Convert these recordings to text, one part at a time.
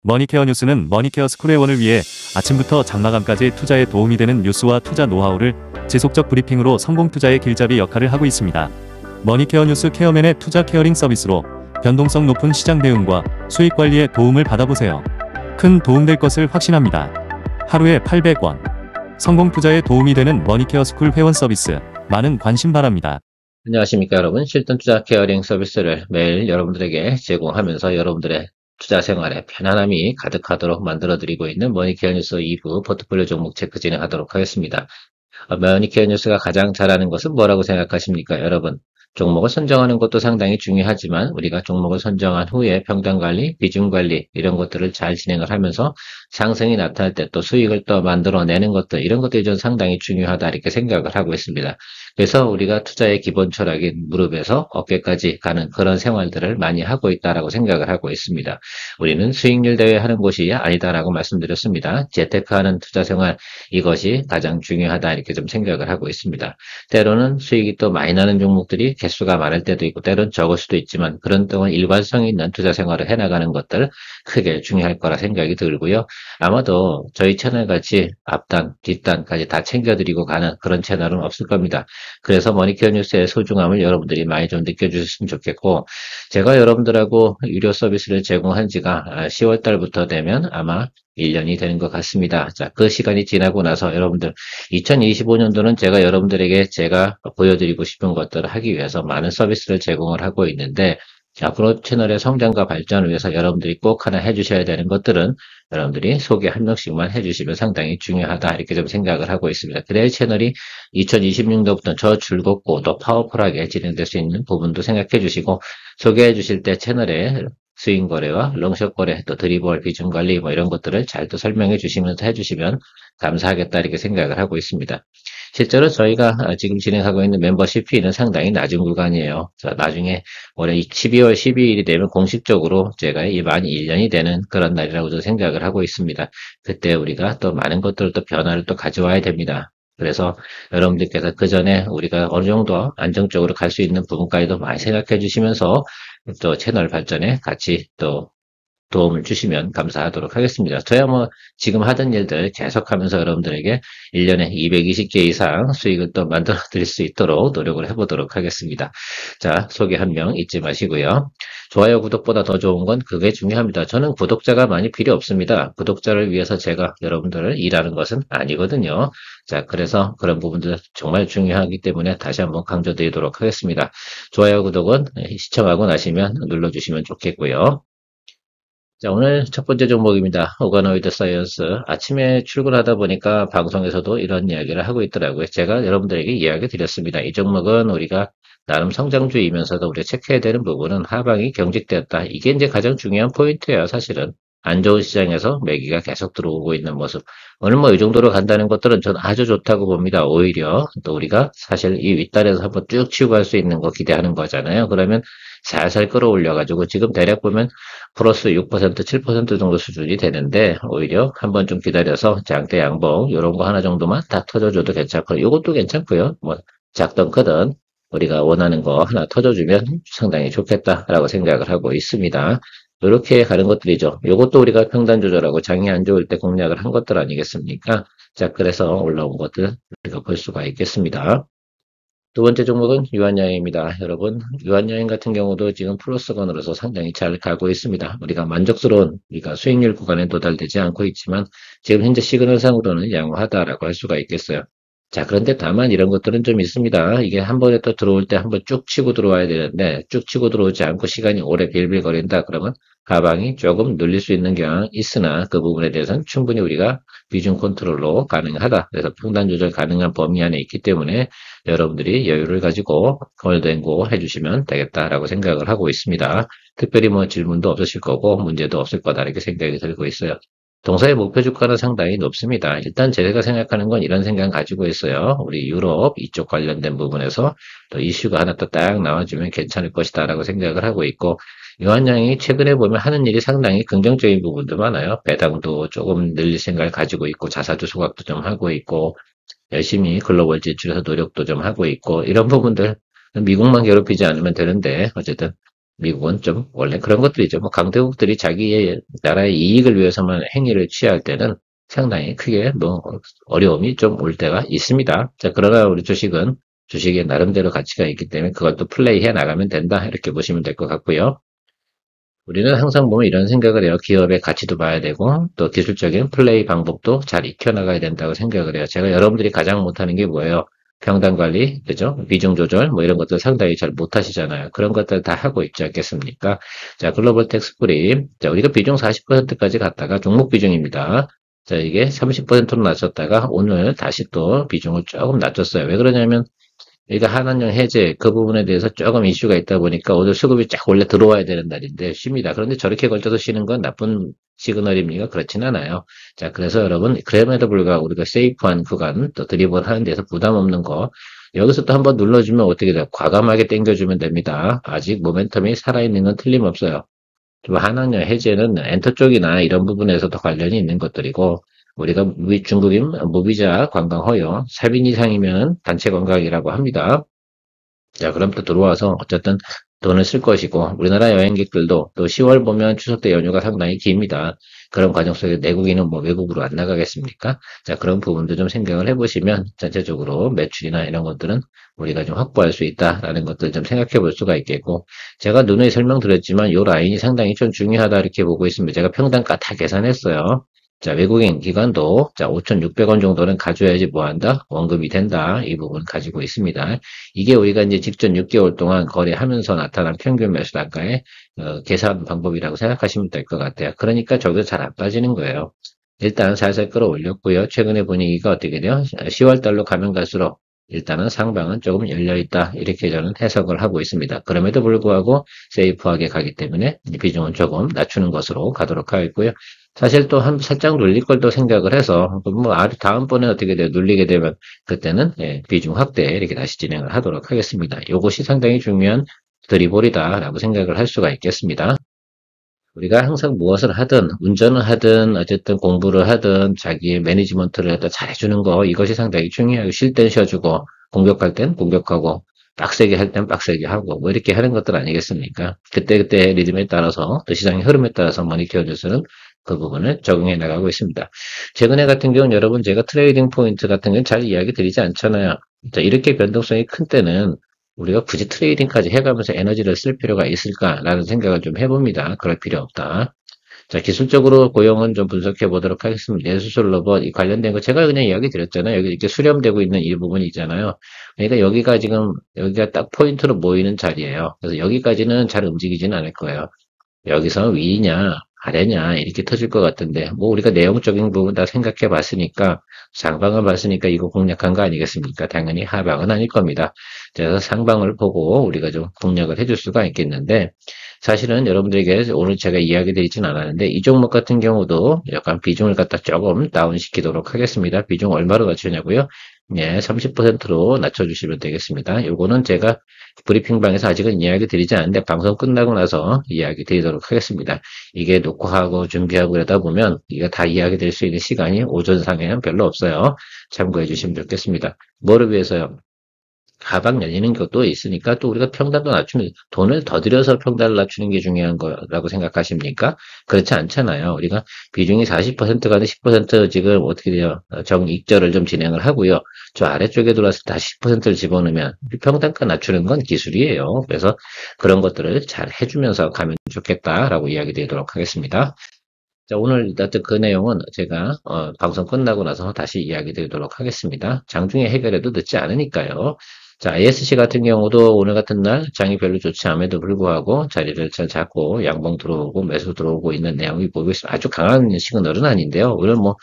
머니케어 뉴스는 머니케어 스쿨회원을 위해 아침부터 장마감까지 투자에 도움이 되는 뉴스와 투자 노하우를 지속적 브리핑으로 성공 투자의 길잡이 역할을 하고 있습니다. 머니케어 뉴스 케어맨의 투자 케어링 서비스로 변동성 높은 시장 대응과 수익 관리에 도움을 받아보세요. 큰 도움될 것을 확신합니다. 하루에 800원. 성공 투자에 도움이 되는 머니케어 스쿨 회원 서비스. 많은 관심 바랍니다. 안녕하십니까 여러분. 실전 투자 케어링 서비스를 매일 여러분들에게 제공하면서 여러분들의 투자 생활에 편안함이 가득하도록 만들어드리고 있는 머니케어 뉴스 2부 포트폴리오 종목 체크 진행하도록 하겠습니다. 머니케어 뉴스가 가장 잘하는 것은 뭐라고 생각하십니까 여러분? 종목을 선정하는 것도 상당히 중요하지만 우리가 종목을 선정한 후에 평단관리, 비중관리 이런 것들을 잘 진행을 하면서 상승이 나타날 때 또 수익을 또 만들어내는 것들 이런 것들이 좀 상당히 중요하다 이렇게 생각을 하고 있습니다. 그래서 우리가 투자의 기본 철학인 무릎에서 어깨까지 가는 그런 생활들을 많이 하고 있다라고 생각을 하고 있습니다. 우리는 수익률 대회하는 곳이 아니다라고 말씀드렸습니다. 재테크하는 투자 생활 이것이 가장 중요하다 이렇게 좀 생각을 하고 있습니다. 때로는 수익이 또 많이 나는 종목들이 개수가 많을 때도 있고 때로는 적을 수도 있지만 그런 동안 일관성 있는 투자 생활을 해나가는 것들 크게 중요할 거라 생각이 들고요. 아마도 저희 채널 같이 앞단, 뒷단까지 다 챙겨드리고 가는 그런 채널은 없을 겁니다. 그래서 머니케어 뉴스의 소중함을 여러분들이 많이 좀 느껴주셨으면 좋겠고 제가 여러분들하고 유료 서비스를 제공한 지가 10월 달부터 되면 아마 1년이 되는 것 같습니다. 자, 그 시간이 지나고 나서 여러분들 2025년도는 제가 여러분들에게 제가 보여드리고 싶은 것들을 하기 위해서 많은 서비스를 제공을 하고 있는데 앞으로 채널의 성장과 발전을 위해서 여러분들이 꼭 하나 해주셔야 되는 것들은 여러분들이 소개 한 명씩만 해주시면 상당히 중요하다 이렇게 좀 생각을 하고 있습니다. 그래야 채널이 2026년도부터 더 즐겁고 더 파워풀하게 진행될 수 있는 부분도 생각해 주시고 소개해 주실 때 채널의 스윙 거래와 롱숏 거래, 또 드리블, 비중 관리 뭐 이런 것들을 잘 또 설명해 주시면서 해주시면 감사하겠다 이렇게 생각을 하고 있습니다. 실제로 저희가 지금 진행하고 있는 멤버십 피는 상당히 낮은 구간이에요. 나중에 올해 12월 12일이 되면 공식적으로 제가 이 만 1년이 되는 그런 날이라고 생각을 하고 있습니다. 그때 우리가 또 많은 것들을 또 변화를 또 가져와야 됩니다. 그래서 여러분들께서 그 전에 우리가 어느 정도 안정적으로 갈 수 있는 부분까지도 많이 생각해 주시면서 또 채널 발전에 같이 또 도움을 주시면 감사하도록 하겠습니다. 저야 뭐 지금 하던 일들 계속하면서 여러분들에게 1년에 220개 이상 수익을 또 만들어 드릴 수 있도록 노력을 해보도록 하겠습니다. 자, 소개 한 명 잊지 마시고요. 좋아요, 구독보다 더 좋은 건 그게 중요합니다. 저는 구독자가 많이 필요 없습니다. 구독자를 위해서 제가 여러분들을 일하는 것은 아니거든요. 자, 그래서 그런 부분들 정말 중요하기 때문에 다시 한번 강조드리도록 하겠습니다. 좋아요, 구독은 시청하고 나시면 눌러주시면 좋겠고요. 자, 오늘 첫 번째 종목입니다. 오가노이드 사이언스. 아침에 출근하다 보니까 방송에서도 이런 이야기를 하고 있더라고요. 제가 여러분들에게 이야기 드렸습니다. 이 종목은 우리가 나름 성장주이면서도 우리가 체크해야 되는 부분은 하방이 경직되었다. 이게 이제 가장 중요한 포인트예요, 사실은. 안 좋은 시장에서 매기가 계속 들어오고 있는 모습. 오늘 뭐 이 정도로 간다는 것들은 전 아주 좋다고 봅니다. 오히려 또 우리가 사실 이 윗단에서 한번 쭉 치고 갈 수 있는 거 기대하는 거잖아요. 그러면 살살 끌어올려가지고 지금 대략 보면 플러스 6%, 7% 정도 수준이 되는데 오히려 한번 좀 기다려서 장대 양봉 이런 거 하나 정도만 다 터져줘도 괜찮고 이것도 괜찮고요. 뭐 작든 크든 우리가 원하는 거 하나 터져주면 상당히 좋겠다라고 생각을 하고 있습니다. 이렇게 가는 것들이죠. 이것도 우리가 평단 조절하고 장이 안 좋을 때 공략을 한 것들 아니겠습니까? 자, 그래서 올라온 것들 우리가 볼 수가 있겠습니다. 두 번째 종목은 유한여행입니다. 여러분, 유한여행 같은 경우도 지금 플러스건으로서 상당히 잘 가고 있습니다. 우리가 만족스러운 우리가 수익률 구간에 도달되지 않고 있지만 지금 현재 시그널상으로는 양호하다라고 할 수가 있겠어요. 자, 그런데 다만 이런 것들은 좀 있습니다. 이게 한 번에 또 들어올 때 한번 쭉 치고 들어와야 되는데 쭉 치고 들어오지 않고 시간이 오래 빌빌거린다 그러면 하방이 조금 눌릴 수 있는 경향이 있으나 그 부분에 대해서는 충분히 우리가 비중 컨트롤로 가능하다. 그래서 평단 조절 가능한 범위 안에 있기 때문에 여러분들이 여유를 가지고 홀드앤고 해주시면 되겠다라고 생각을 하고 있습니다. 특별히 뭐 질문도 없으실 거고 문제도 없을 거다 이렇게 생각이 들고 있어요. 동사의 목표 주가는 상당히 높습니다. 일단 제가 생각하는 건 이런 생각 가지고 있어요. 우리 유럽 이쪽 관련된 부분에서 또 이슈가 하나 또 딱 나와주면 괜찮을 것이다 라고 생각을 하고 있고 유한양이 최근에 보면 하는 일이 상당히 긍정적인 부분도 많아요. 배당도 조금 늘릴 생각을 가지고 있고 자사주 소각도 좀 하고 있고 열심히 글로벌 진출해서 노력도 좀 하고 있고 이런 부분들 미국만 괴롭히지 않으면 되는데 어쨌든 미국은 좀 원래 그런 것들이죠. 뭐 강대국들이 자기의 나라의 이익을 위해서만 행위를 취할 때는 상당히 크게 뭐 어려움이 좀 올 때가 있습니다. 자, 그러나 우리 주식은 주식에 나름대로 가치가 있기 때문에 그걸 또 플레이해 나가면 된다. 이렇게 보시면 될 것 같고요. 우리는 항상 보면 이런 생각을 해요. 기업의 가치도 봐야 되고 또 기술적인 플레이 방법도 잘 익혀나가야 된다고 생각을 해요. 제가 여러분들이 가장 못하는 게 뭐예요? 평단 관리, 그죠? 비중 조절, 뭐 이런 것들 상당히 잘 못하시잖아요. 그런 것들 다 하고 있지 않겠습니까? 자, 글로벌 텍스 프리. 자, 우리가 비중 40%까지 갔다가 종목 비중입니다. 자, 이게 30%로 낮췄다가 오늘 다시 또 비중을 조금 낮췄어요. 왜 그러냐면 그러니까 한한령 해제 그 부분에 대해서 조금 이슈가 있다 보니까 오늘 수급이 쫙 원래 들어와야 되는 날인데 쉽니다. 그런데 저렇게 걸쳐서 쉬는 건 나쁜 시그널입니까? 그렇진 않아요. 자, 그래서 여러분 그럼에도 불구하고 우리가 세이프한 구간 또 드리블 하는 데서 부담 없는 거 여기서 또 한번 눌러주면 어떻게 돼요? 과감하게 당겨주면 됩니다. 아직 모멘텀이 살아있는 건 틀림없어요. 좀 한한령 해제는 엔터 쪽이나 이런 부분에서도 관련이 있는 것들이고 우리가 중국인 무비자 관광 허용 3인 이상이면 단체 관광이라고 합니다. 자, 그럼 또 들어와서 어쨌든 돈을 쓸 것이고 우리나라 여행객들도 또 10월 보면 추석 때 연휴가 상당히 깁니다. 그런 과정 속에 내국인은 뭐 외국으로 안 나가겠습니까? 자, 그런 부분도 좀 생각을 해보시면 전체적으로 매출이나 이런 것들은 우리가 좀 확보할 수 있다라는 것들 좀 생각해 볼 수가 있겠고 제가 누누이 설명드렸지만 이 라인이 상당히 좀 중요하다 이렇게 보고 있습니다. 제가 평단가 다 계산했어요. 자, 외국인 기관도 자, 5,600원 정도는 가져야지 뭐 한다? 원금이 된다. 이 부분 가지고 있습니다. 이게 우리가 이제 직전 6개월 동안 거래하면서 나타난 평균 매수 단가의 계산 방법이라고 생각하시면 될 것 같아요. 그러니까 저기서 잘 안 빠지는 거예요. 일단 살살 끌어올렸고요. 최근에 분위기가 어떻게 돼요? 10월 달로 가면 갈수록 일단은 상방은 조금 열려있다. 이렇게 저는 해석을 하고 있습니다. 그럼에도 불구하고 세이프하게 가기 때문에 비중은 조금 낮추는 것으로 가도록 하겠고요. 사실 또 살짝 눌릴 걸 또 생각을 해서 뭐 다음번에 어떻게 돼요? 눌리게 되면 그때는 비중 확대 이렇게 다시 진행을 하도록 하겠습니다. 이것이 상당히 중요한 드리블이다라고 생각을 할 수가 있겠습니다. 우리가 항상 무엇을 하든 운전을 하든 어쨌든 공부를 하든 자기의 매니지먼트를 하든 잘해주는 거 이것이 상당히 중요해요. 쉴 땐 쉬어주고 공격할 땐 공격하고 빡세게 할 땐 빡세게 하고 뭐 이렇게 하는 것들 아니겠습니까? 그때그때 리듬에 따라서 또 시장의 흐름에 따라서 머니케어 뉴스는 그 부분을 적용해 나가고 있습니다. 최근에 같은 경우는 여러분 제가 트레이딩 포인트 같은 경우는 잘 이야기 드리지 않잖아요. 자, 이렇게 변동성이 큰 때는 우리가 굳이 트레이딩까지 해가면서 에너지를 쓸 필요가 있을까라는 생각을 좀 해봅니다. 그럴 필요 없다. 자, 기술적으로 고용은 좀 분석해 보도록 하겠습니다. 뇌수술 로봇 이 관련된 거 제가 그냥 이야기 드렸잖아요. 여기 이렇게 수렴되고 있는 이 부분이 있잖아요. 그러니까 여기가 지금 여기가 딱 포인트로 모이는 자리예요. 그래서 여기까지는 잘 움직이지는 않을 거예요. 여기서 위냐 아래냐 이렇게 터질 것 같은데 뭐 우리가 내용적인 부분 다 생각해 봤으니까 상방을 봤으니까 이거 공략한 거 아니겠습니까? 당연히 하방은 아닐 겁니다. 그래서 상방을 보고 우리가 좀 공략을 해줄 수가 있겠는데 사실은 여러분들에게 오늘 제가 이야기 드리진 않았는데 이 종목 같은 경우도 약간 비중을 갖다 조금 다운시키도록 하겠습니다. 비중 얼마로 낮추냐고요? 네, 30%로 낮춰주시면 되겠습니다. 요거는 제가 브리핑방에서 아직은 이야기 드리지 않는데 방송 끝나고 나서 이야기 드리도록 하겠습니다. 이게 녹화하고 준비하고 그러다 보면 이거 다 이야기 드릴 수 있는 시간이 오전상에는 별로 없어요. 참고해 주시면 좋겠습니다. 뭐를 위해서요? 하방 열리는 것도 있으니까 또 우리가 평단도 낮추면 돈을 더 들여서 평단을 낮추는 게 중요한 거라고 생각하십니까? 그렇지 않잖아요. 우리가 비중이 40%가 아니라 10% 지금 어떻게 돼요? 정익절을 좀 진행을 하고요. 저 아래쪽에 들어와서 다시 10%를 집어넣으면 평단가 낮추는 건 기술이에요. 그래서 그런 것들을 잘 해주면서 가면 좋겠다라고 이야기 드리도록 하겠습니다. 자, 오늘 일단 그 내용은 제가 방송 끝나고 나서 다시 이야기 드리도록 하겠습니다. 장중에 해결해도 늦지 않으니까요. 자, ISC 같은 경우도 오늘 같은 날 장이 별로 좋지 않음에도 불구하고 자리를 잘 잡고 양봉 들어오고 매수 들어오고 있는 내용이 보이고 있습니다. 아주 강한 시그널은 아닌데요. 오늘 뭐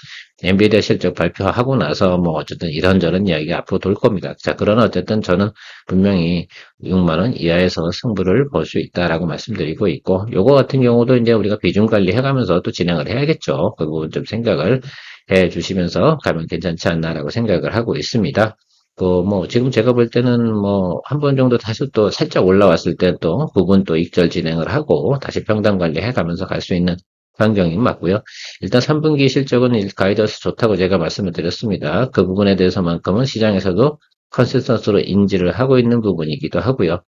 엔비디아 실적 발표하고 나서 뭐 어쨌든 이런저런 이야기가 앞으로 돌 겁니다. 자, 그러나 어쨌든 저는 분명히 6만원 이하에서 승부를 볼 수 있다라고 말씀드리고 있고 요거 같은 경우도 이제 우리가 비중 관리 해가면서 또 진행을 해야겠죠. 그 부분 좀 생각을 해 주시면서 가면 괜찮지 않나라고 생각을 하고 있습니다. 뭐, 지금 제가 볼 때는 뭐, 한 번 정도 다시 또 살짝 올라왔을 때 또 부분 또 익절 진행을 하고 다시 평단 관리 해가면서 갈 수 있는 환경인 맞고요. 일단 3분기 실적은 가이던스 좋다고 제가 말씀을 드렸습니다. 그 부분에 대해서만큼은 시장에서도 컨센서스로 인지를 하고 있는 부분이기도 하고요.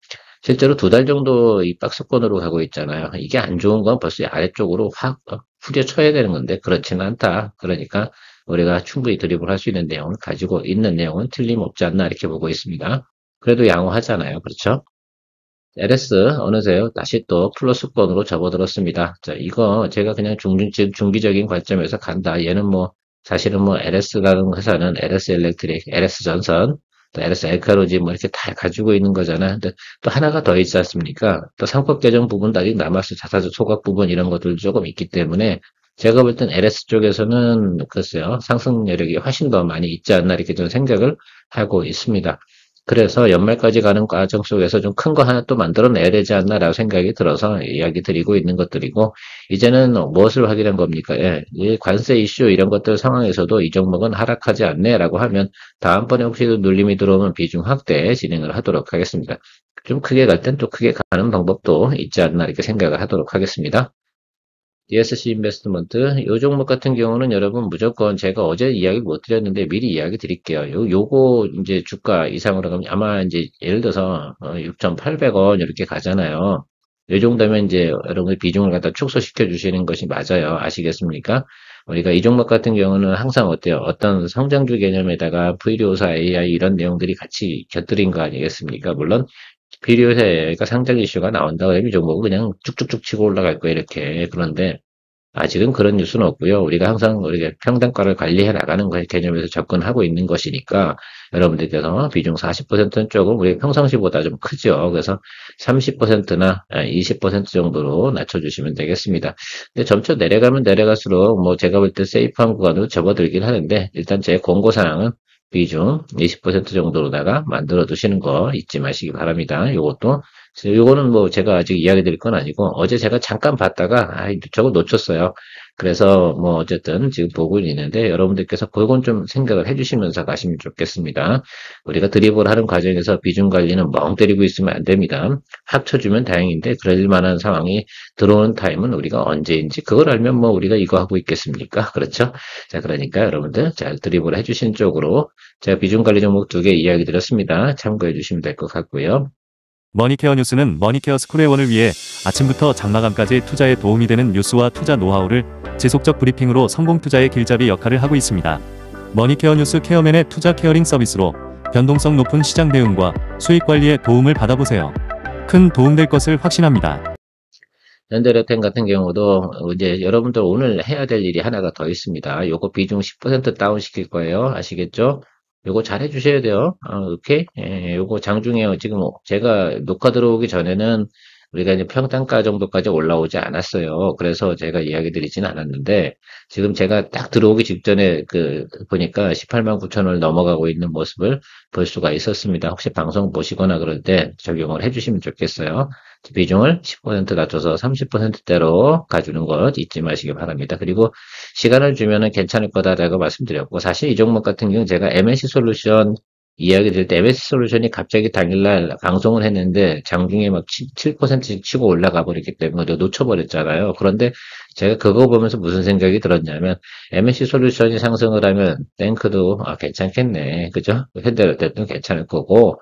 실제로 2달 정도 이 박스권으로 가고 있잖아요. 이게 안 좋은 건 벌써 아래쪽으로 확 후려쳐야 되는 건데 그렇지는 않다. 그러니까 우리가 충분히 드리블 할 수 있는 내용을 가지고 있는 내용은 틀림없지 않나 이렇게 보고 있습니다. 그래도 양호하잖아요. 그렇죠? LS 어느새 다시 또 플러스권으로 접어들었습니다. 자, 이거 제가 그냥 중기적인 관점에서 간다. 얘는 뭐 사실은 뭐 LS라는 회사는 LS 일렉트릭, LS 전선, 또 LS 엘카로지 뭐 이렇게 다 가지고 있는 거잖아. 근데 또 하나가 더 있지 않습니까? 또 상법 개정 부분도 아직 남았어. 자사주 소각 부분 이런 것들 조금 있기 때문에 제가 볼 땐 LS 쪽에서는 글쎄요 상승 여력이 훨씬 더 많이 있지 않나 이렇게 좀 생각을 하고 있습니다. 그래서 연말까지 가는 과정 속에서 좀 큰 거 하나 또 만들어내야 되지 않나라고 생각이 들어서 이야기 드리고 있는 것들이고, 이제는 무엇을 확인한 겁니까? 예, 이 관세 이슈 이런 것들 상황에서도 이 종목은 하락하지 않네라고 하면 다음번에 혹시 눌림이 들어오면 비중 확대 진행을 하도록 하겠습니다. 좀 크게 갈 땐 또 크게 가는 방법도 있지 않나 이렇게 생각을 하도록 하겠습니다. DSC 인베스트먼트 이 종목 같은 경우는 여러분 무조건 제가 어제 이야기 못 드렸는데 미리 이야기 드릴게요. 요거 이제 주가 이상으로 가면 아마 이제 예를 들어서 6,800원 이렇게 가잖아요. 이 정도면 이제 여러분들 비중을 갖다 축소시켜 주시는 것이 맞아요. 아시겠습니까? 우리가 이 종목 같은 경우는 항상 어때요? 어떤 성장주 개념에다가 VDO사 AI 이런 내용들이 같이 곁들인 거 아니겠습니까? 물론 비료세가 상장 이슈가 나온다 그러면 이 종목은 그냥 쭉쭉쭉 치고 올라갈 거예요, 이렇게. 그런데 아직은 그런 뉴스는 없고요. 우리가 항상 우리가 평단가를 관리해 나가는 거에 개념에서 접근하고 있는 것이니까 여러분들께서 비중 40%는 조금 우리 평상시보다 좀 크죠. 그래서 30%나 20% 정도로 낮춰주시면 되겠습니다. 근데 점차 내려가면 내려갈수록 뭐 제가 볼 때 세이프한 구간으로 접어들긴 하는데 일단 제 권고사항은 비중 20% 정도로다가 만들어 두시는 거 잊지 마시기 바랍니다. 요거는 뭐 제가 아직 이야기 드릴 건 아니고 어제 제가 잠깐 봤다가 저거 놓쳤어요. 그래서 뭐 어쨌든 지금 보고 있는데 여러분들께서 그건 좀 생각을 해주시면서 가시면 좋겠습니다. 우리가 드리블 하는 과정에서 비중 관리는 멍 때리고 있으면 안 됩니다. 합쳐주면 다행인데 그럴 만한 상황이 들어오는 타임은 우리가 언제인지 그걸 알면 뭐 우리가 이거 하고 있겠습니까? 그렇죠? 자, 그러니까 여러분들 잘 드리블 해주신 쪽으로 제가 비중 관리 종목 2개 이야기 드렸습니다. 참고해 주시면 될 것 같고요. 머니케어 뉴스는 머니케어 스쿨회원을 위해 아침부터 장마감까지 투자에 도움이 되는 뉴스와 투자 노하우를 지속적 브리핑으로 성공 투자의 길잡이 역할을 하고 있습니다. 머니케어 뉴스 케어맨의 투자 케어링 서비스로 변동성 높은 시장 대응과 수익 관리에 도움을 받아보세요. 큰 도움될 것을 확신합니다. 현대레템 같은 경우도 이제 여러분들 오늘 해야 될 일이 하나가 더 있습니다. 요거 비중 10% 다운 시킬 거예요. 아시겠죠? 요거 잘 해주셔야 돼요. 오케이? 예, 요거 장중에 지금 제가 녹화 들어오기 전에는 우리가 이제 평단가 정도까지 올라오지 않았어요. 그래서 제가 이야기 드리진 않았는데 지금 제가 딱 들어오기 직전에 보니까 18만 9천 원을 넘어가고 있는 모습을 볼 수가 있었습니다. 혹시 방송 보시거나 그럴 때 적용을 해주시면 좋겠어요. 비중을 10% 낮춰서 30%대로 가주는 것 잊지 마시기 바랍니다. 그리고 시간을 주면은 괜찮을 거다라고 말씀드렸고, 사실 이 종목 같은 경우는 제가 MSC 솔루션 이야기 드릴 때 MSC 솔루션이 갑자기 당일날 방송을 했는데 장중에 막 7%씩 치고 올라가 버렸기 때문에 놓쳐버렸잖아요. 그런데 제가 그거 보면서 무슨 생각이 들었냐면 MSC 솔루션이 상승을 하면 탱크도 괜찮겠네. 그죠? 현대로템도 괜찮을 거고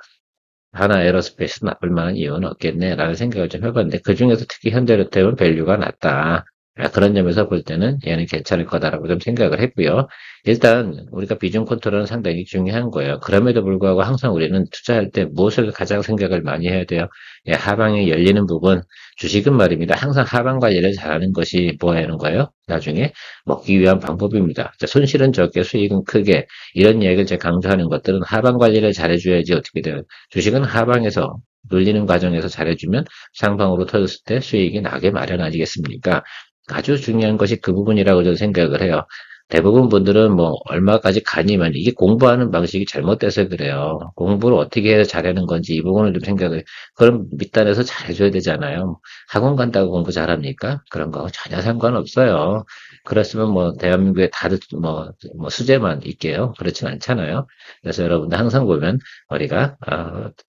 하나 에어로스페이스 나쁠 만한 이유는 없겠네라는 생각을 좀 해봤는데 그 중에서 특히 현대로템은 밸류가 낮다. 그런 점에서 볼 때는 얘는 괜찮을 거다라고 좀 생각을 했고요. 일단 우리가 비중 컨트롤은 상당히 중요한 거예요. 그럼에도 불구하고 항상 우리는 투자할 때 무엇을 가장 생각을 많이 해야 돼요? 예, 하방에 열리는 부분, 주식은 말입니다. 항상 하방 관리를 잘하는 것이 뭐 하는 거예요? 나중에 먹기 위한 방법입니다. 자, 손실은 적게, 수익은 크게 이런 이야기를 제가 강조하는 것들은 하방 관리를 잘해줘야지 어떻게 돼요? 주식은 하방에서 눌리는 과정에서 잘해주면 상방으로 터졌을 때 수익이 나게 마련 아니겠습니까? 아주 중요한 것이 그 부분이라고 저는 생각을 해요. 대부분 분들은 뭐 얼마까지 가니만 이게 공부하는 방식이 잘못돼서 그래요. 공부를 어떻게 해서 잘하는 건지 이 부분을 좀 생각을 그럼 밑단에서 잘해줘야 되잖아요. 학원 간다고 공부 잘합니까? 그런 거 전혀 상관없어요. 그렇으면 뭐 대한민국에 다들 뭐 수재만 있게요. 그렇진 않잖아요. 그래서 여러분들 항상 보면 우리가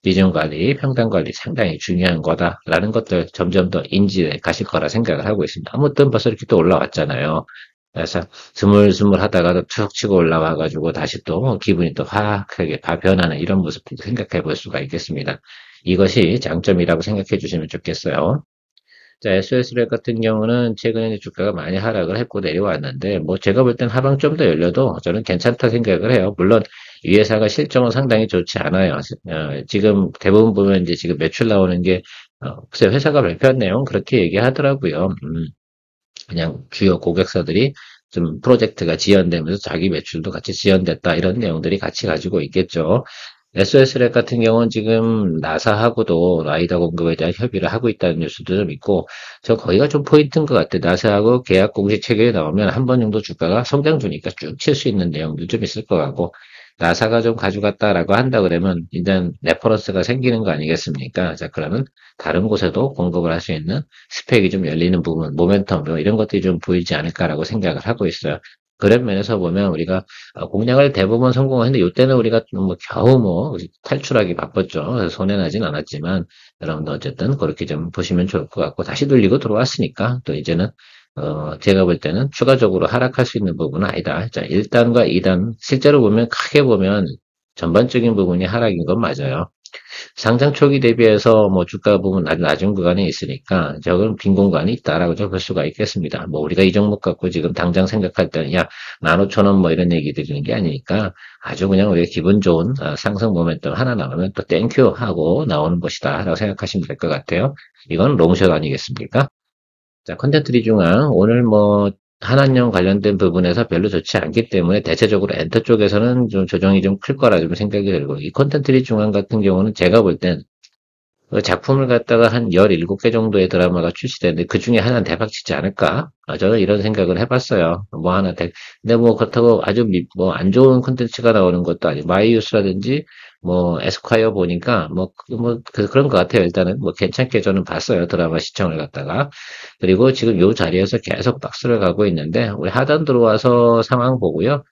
비중 관리, 평단 관리 상당히 중요한 거다라는 것들 점점 더 인지해 가실 거라 생각을 하고 있습니다. 아무튼 벌써 이렇게 또 올라왔잖아요. 그래서 스물스물 하다가도 툭 치고 올라와가지고 다시 또 기분이 또 화학하게 변하는 이런 모습도 생각해 볼 수가 있겠습니다. 이것이 장점이라고 생각해 주시면 좋겠어요. 자, SOS랩 같은 경우는 최근에 주가가 많이 하락을 했고 내려왔는데, 뭐 제가 볼 땐 하방 좀 더 열려도 저는 괜찮다 생각을 해요. 물론 이 회사가 실적은 상당히 좋지 않아요. 지금 대부분 보면 이제 지금 매출 나오는 게, 글쎄 회사가 발표한 내용 그렇게 얘기하더라고요. 그냥 주요 고객사들이 좀 프로젝트가 지연되면서 자기 매출도 같이 지연됐다 이런 내용들이 같이 가지고 있겠죠. SOS랩 같은 경우는 지금 나사하고도 라이더 공급에 대한 협의를 하고 있다는 뉴스도 좀 있고, 저 거기가 좀 포인트인 것 같아요. 나사하고 계약 공식 체결이 나오면 한 번 정도 주가가 성장 주니까 쭉 칠 수 있는 내용도 좀 있을 것 같고, 나사가 좀 가져갔다라고 한다 그러면 일단 레퍼런스가 생기는 거 아니겠습니까? 자, 그러면 다른 곳에도 공급을 할 수 있는 스펙이 좀 열리는 부분, 모멘텀 뭐 이런 것들이 좀 보이지 않을까라고 생각을 하고 있어요. 그런 면에서 보면 우리가 공략을 대부분 성공했는데 이때는 우리가 뭐 겨우 뭐 탈출하기 바빴죠. 그래서 손해나진 않았지만 여러분들 어쨌든 그렇게 좀 보시면 좋을 것 같고 다시 돌리고 들어왔으니까 또 이제는 제가 볼 때는 추가적으로 하락할 수 있는 부분은 아니다. 자, 1단과 2단 실제로 보면 크게 보면 전반적인 부분이 하락인 건 맞아요. 상장 초기 대비해서 뭐 주가 부분 아주 낮은 구간에 있으니까 적은 빈 공간이 있다라고 볼 수가 있겠습니다. 뭐 우리가 이 종목 갖고 지금 당장 생각할 때는 야 15,000원 뭐 이런 얘기 드리는 게 아니니까 아주 그냥 우리가 기분 좋은 상승 모멘텀 하나 나오면 또 땡큐 하고 나오는 것이다 라고 생각하시면 될 것 같아요. 이건 롱숏 아니겠습니까? 자, 컨텐츠 리중앙 오늘 뭐 한한령 관련된 부분에서 별로 좋지 않기 때문에 대체적으로 엔터 쪽에서는 좀 조정이 좀 클 거라 좀 생각이 들고 이 컨텐츠 리중앙 같은 경우는 제가 볼 땐 그 작품을 갖다가 한 17개 정도의 드라마가 출시되는데 그 중에 하나는 대박치지 않을까? 저는 이런 생각을 해봤어요. 뭐 하나 근데 뭐 그렇다고 아주 뭐 안 좋은 콘텐츠가 나오는 것도 아니고 마이유스라든지 뭐 에스콰이어 보니까 그런 것 같아요. 일단은 뭐 괜찮게 저는 봤어요. 드라마 시청을 갖다가. 그리고 지금 요 자리에서 계속 박스를 가고 있는데 우리 하단 들어와서 상황 보고요.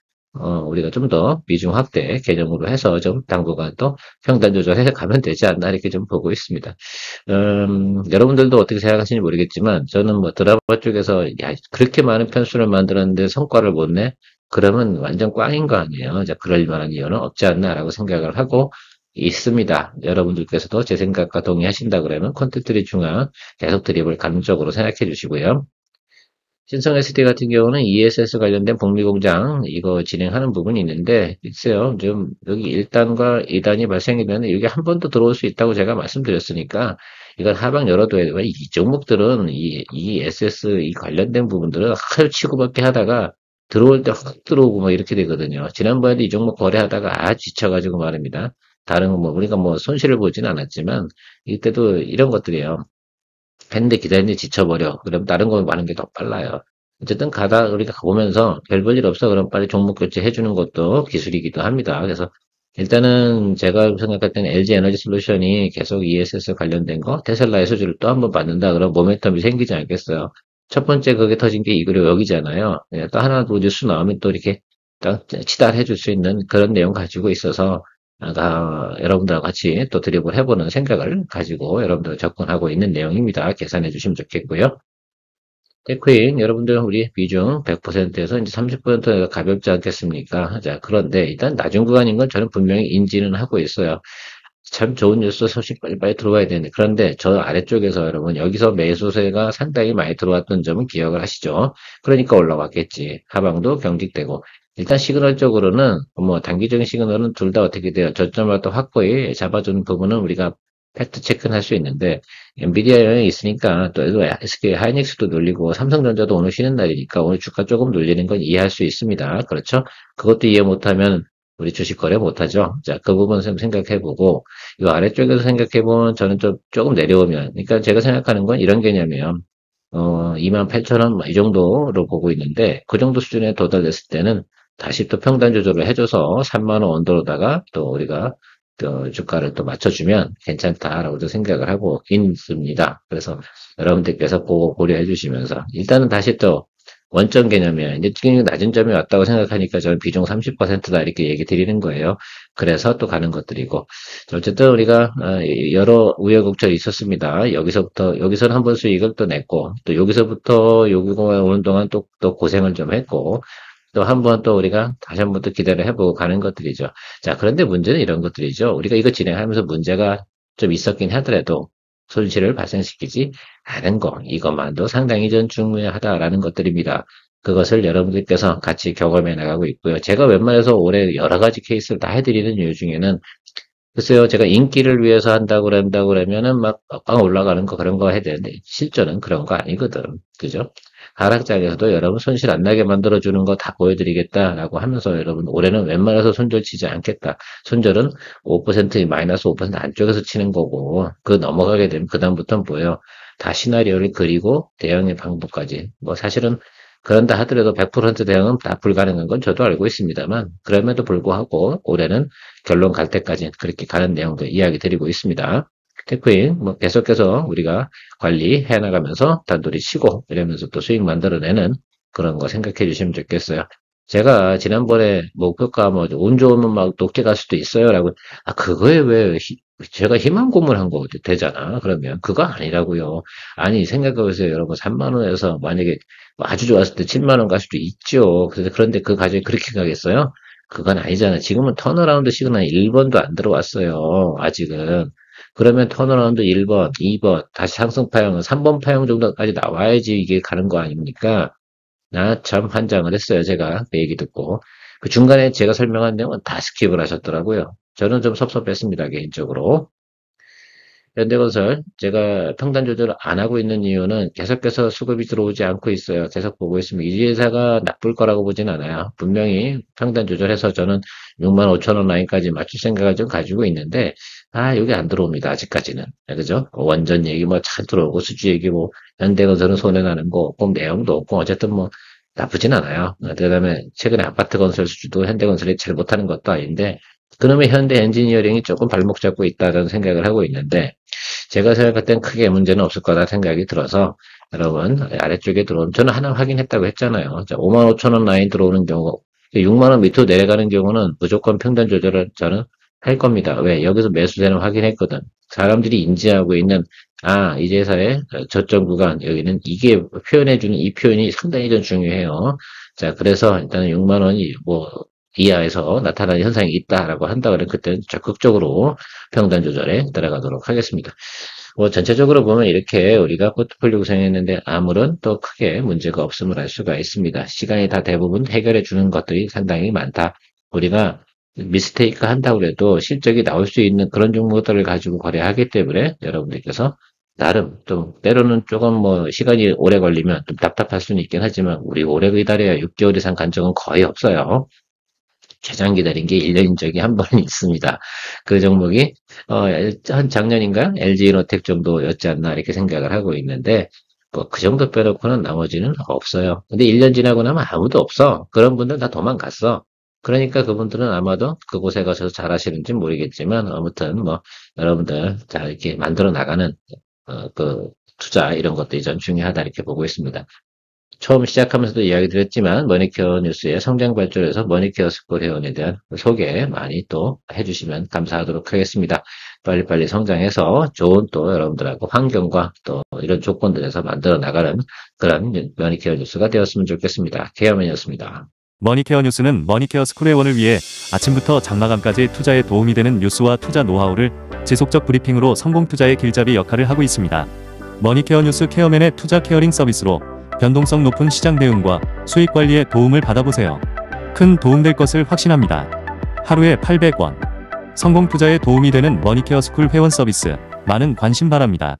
우리가 좀 더 비중 확대 개념으로 해서 좀 당분간 또 평단 조절해 가면 되지 않나 이렇게 좀 보고 있습니다. 여러분들도 어떻게 생각하시는지 모르겠지만 저는 뭐 드라마 쪽에서 야, 그렇게 많은 편수를 만들었는데 성과를 못 내? 그러면 완전 꽝인 거 아니에요. 자, 그럴 만한 이유는 없지 않나라고 생각을 하고 있습니다. 여러분들께서도 제 생각과 동의하신다 그러면 콘텐츠리 중앙 계속 드립을 감정적으로 생각해 주시고요. 신성 SD 같은 경우는 ESS 관련된 복리 공장 이거 진행하는 부분이 있는데 있어요. 좀 여기 1단과 2단이 발생이 되는데 이게 한 번 더 들어올 수 있다고 제가 말씀드렸으니까 이건 하방 열어둬야 돼요. 이 종목들은 이 ESS 이 관련된 부분들은 하루 치고받게 하다가 들어올 때 확 들어오고 뭐 이렇게 되거든요. 지난번에도 이 종목 거래하다가 지쳐가지고 말입니다. 다른 뭐 우리가 뭐 손실을 보진 않았지만 이때도 이런 것들이에요. 했는데 기다리는데 지쳐버려. 그럼 다른 거 하는 게 더 빨라요. 어쨌든 가다 우리가 가보면서 별 볼 일 없어. 그럼 빨리 종목 교체 해주는 것도 기술이기도 합니다. 그래서 일단은 제가 생각할 때는 LG 에너지 솔루션이 계속 ESS 관련된 거, 테슬라의 수주를 또 한 번 받는다. 그럼 모멘텀이 생기지 않겠어요. 첫 번째 그게 터진 게 이그리고 여기잖아요. 또 하나 더 뉴스 나오면 또 이렇게 딱 치달해 줄 수 있는 그런 내용 가지고 있어서 여러분들하고 같이 또 드립을 해보는 생각을 가지고 여러분들 접근하고 있는 내용입니다. 계산해 주시면 좋겠고요. 테크인 여러분들 우리 비중 100%에서 이제 30%가 가볍지 않겠습니까? 자, 그런데 일단 낮은 구간인 건 저는 분명히 인지는 하고 있어요. 참 좋은 뉴스 소식 빨리빨리 들어와야 되는데 그런데 저 아래쪽에서 여러분 여기서 매수세가 상당히 많이 들어왔던 점은 기억을 하시죠? 그러니까 올라왔겠지. 하방도 경직되고 일단 시그널적으로는 뭐 단기적인 시그널은 둘 다 어떻게 돼요? 저점을 또 확고히 잡아주는 부분은 우리가 팩트 체크는 할 수 있는데 엔비디아 영향이 있으니까 또 SK 하이닉스도 눌리고 삼성전자도 오늘 쉬는 날이니까 오늘 주가 조금 눌리는 건 이해할 수 있습니다. 그렇죠? 그것도 이해 못하면 우리 주식 거래 못하죠. 자, 그 부분 좀 생각해보고 이 아래쪽에서 생각해보면 저는 좀 조금 내려오면 그러니까 제가 생각하는 건 이런 개념이에요. 28,000원 이 정도로 보고 있는데 그 정도 수준에 도달했을 때는 다시 또 평단 조절을 해줘서 3만 원 언더로다가 또 우리가 또 주가를 또 맞춰주면 괜찮다라고도 생각을 하고 있습니다. 그래서 여러분들께서 그거 고려해 주시면서 일단은 다시 또 원점 개념이에요. 이제 지금 낮은 점이 왔다고 생각하니까 저는 비중 30%다 이렇게 얘기 드리는 거예요. 그래서 또 가는 것들이고 어쨌든 우리가 여러 우여곡절이 있었습니다. 여기서는 한 번 수익을 또 냈고 또 여기서부터 여기가 오는 동안 또 고생을 좀 했고 또 한 번 또 우리가 다시 한 번 또 기대를 해보고 가는 것들이죠. 자, 그런데 문제는 이런 것들이죠. 우리가 이거 진행하면서 문제가 좀 있었긴 하더라도 손실을 발생시키지 않은 거, 이것만도 상당히 전 중요하다라는 것들입니다. 그것을 여러분들께서 같이 경험해 나가고 있고요. 제가 웬만해서 올해 여러 가지 케이스를 다 해드리는 이유 중에는 글쎄요, 제가 인기를 위해서 한다고 그러면은 막 올라가는 거 그런 거 해야 되는데 실전은 그런 거 아니거든. 그죠? 하락장에서도 여러분 손실 안 나게 만들어주는 거 다 보여드리겠다라고 하면서 여러분 올해는 웬만해서 손절 치지 않겠다. 손절은 5% 마이너스 5% 안쪽에서 치는 거고 그 넘어가게 되면 그다음부터는 뭐예요? 다 시나리오를 그리고 대응의 방법까지. 뭐 사실은 그런다 하더라도 100% 대응은 다 불가능한 건 저도 알고 있습니다만 그럼에도 불구하고 올해는 결론 갈 때까지 그렇게 가는 내용도 이야기 드리고 있습니다. 테크인 뭐 계속해서 우리가 관리해 나가면서 단돌이 치고 이러면서 또 수익 만들어내는 그런 거 생각해 주시면 좋겠어요. 제가 지난번에 목표가 뭐 운 좋으면 막 높게 갈 수도 있어요라고 그거에 왜 제가 희망 고문한 거 되잖아. 그러면 그거 아니라고요. 아니 생각해 보세요. 여러분 3만 원에서 만약에 뭐 아주 좋았을 때 7만 원 갈 수도 있죠. 그런데 그 가격이 그렇게 가겠어요? 그건 아니잖아. 지금은 턴어라운드 시그널 1번도 안 들어왔어요. 아직은. 그러면 턴어라운드 1번, 2번, 다시 상승 파형은 3번 파형 정도까지 나와야지 이게 가는 거 아닙니까? 나 참 환장을 했어요. 제가 그 얘기 듣고. 그 중간에 제가 설명한 내용은 다 스킵을 하셨더라고요. 저는 좀 섭섭했습니다. 개인적으로. 현대건설 제가 평단 조절을 안 하고 있는 이유는 계속해서 수급이 들어오지 않고 있어요. 계속 보고 있으면 이 회사가 나쁠 거라고 보진 않아요. 분명히 평단 조절해서 저는 65,000원 라인까지 맞출 생각을 좀 가지고 있는데 여기 안 들어옵니다. 아직까지는. 그죠? 원전 얘기 뭐 잘 들어오고 수주 얘기 뭐 현대건설은 손해나는 거 없고 내용도 없고 어쨌든 뭐 나쁘진 않아요. 그다음에 최근에 아파트 건설 수주도 현대건설이 잘 못하는 것도 아닌데 그놈의 현대 엔지니어링이 조금 발목 잡고 있다는 생각을 하고 있는데 제가 생각할 땐 크게 문제는 없을 거다 생각이 들어서 여러분 아래쪽에 들어오는 저는 하나 확인했다고 했잖아요. 55,000원 라인 들어오는 경우 6만원 밑으로 내려가는 경우는 무조건 평단 조절을 저는 할 겁니다. 왜? 여기서 매수세는 확인했거든. 사람들이 인지하고 있는 이 회사의 저점 구간 여기는 이게 표현해주는 이 표현이 상당히 좀 중요해요. 자 그래서 일단은 6만원이 뭐 이하에서 나타나는 현상이 있다라고 한다 그러면 그때는 적극적으로 평단 조절에 들어가도록 하겠습니다. 뭐 전체적으로 보면 이렇게 우리가 포트폴리오 구성했는데 아무런 또 크게 문제가 없음을 알 수가 있습니다. 시간이 다 대부분 해결해 주는 것들이 상당히 많다. 우리가 미스테이크 한다고 해도 실적이 나올 수 있는 그런 종목들을 가지고 거래하기 때문에 여러분들께서 나름 좀 때로는 조금 뭐 시간이 오래 걸리면 좀 답답할 수는 있긴 하지만 우리 오래 기다려야 6개월 이상 간 적은 거의 없어요. 최장 기다린 게 1년인 적이 한 번 있습니다. 그 종목이 한 작년인가 LG이노텍 정도였지 않나 이렇게 생각을 하고 있는데 뭐 그 정도 빼놓고는 나머지는 없어요. 근데 1년 지나고 나면 아무도 없어. 그런 분들 다 도망갔어. 그러니까 그분들은 아마도 그곳에 가셔서 잘하시는지 모르겠지만 아무튼 뭐 여러분들 자 이렇게 만들어 나가는 그 투자 이런 것들이 전 중요하다 이렇게 보고 있습니다. 처음 시작하면서도 이야기 드렸지만 머니케어 뉴스의 성장 발전에서 머니케어 스쿨 회원에 대한 소개 많이 또 해주시면 감사하도록 하겠습니다. 빨리빨리 성장해서 좋은 또 여러분들하고 환경과 또 이런 조건들에서 만들어 나가는 그런 머니케어 뉴스가 되었으면 좋겠습니다. 케어맨이었습니다. 머니케어 뉴스는 머니케어 스쿨 회원을 위해 아침부터 장마감까지 투자에 도움이 되는 뉴스와 투자 노하우를 지속적 브리핑으로 성공 투자의 길잡이 역할을 하고 있습니다. 머니케어 뉴스 케어맨의 투자 케어링 서비스로 변동성 높은 시장 대응과 수익 관리에 도움을 받아보세요. 큰 도움될 것을 확신합니다. 하루에 800원. 성공 투자에 도움이 되는 머니케어 스쿨 회원 서비스 많은 관심 바랍니다.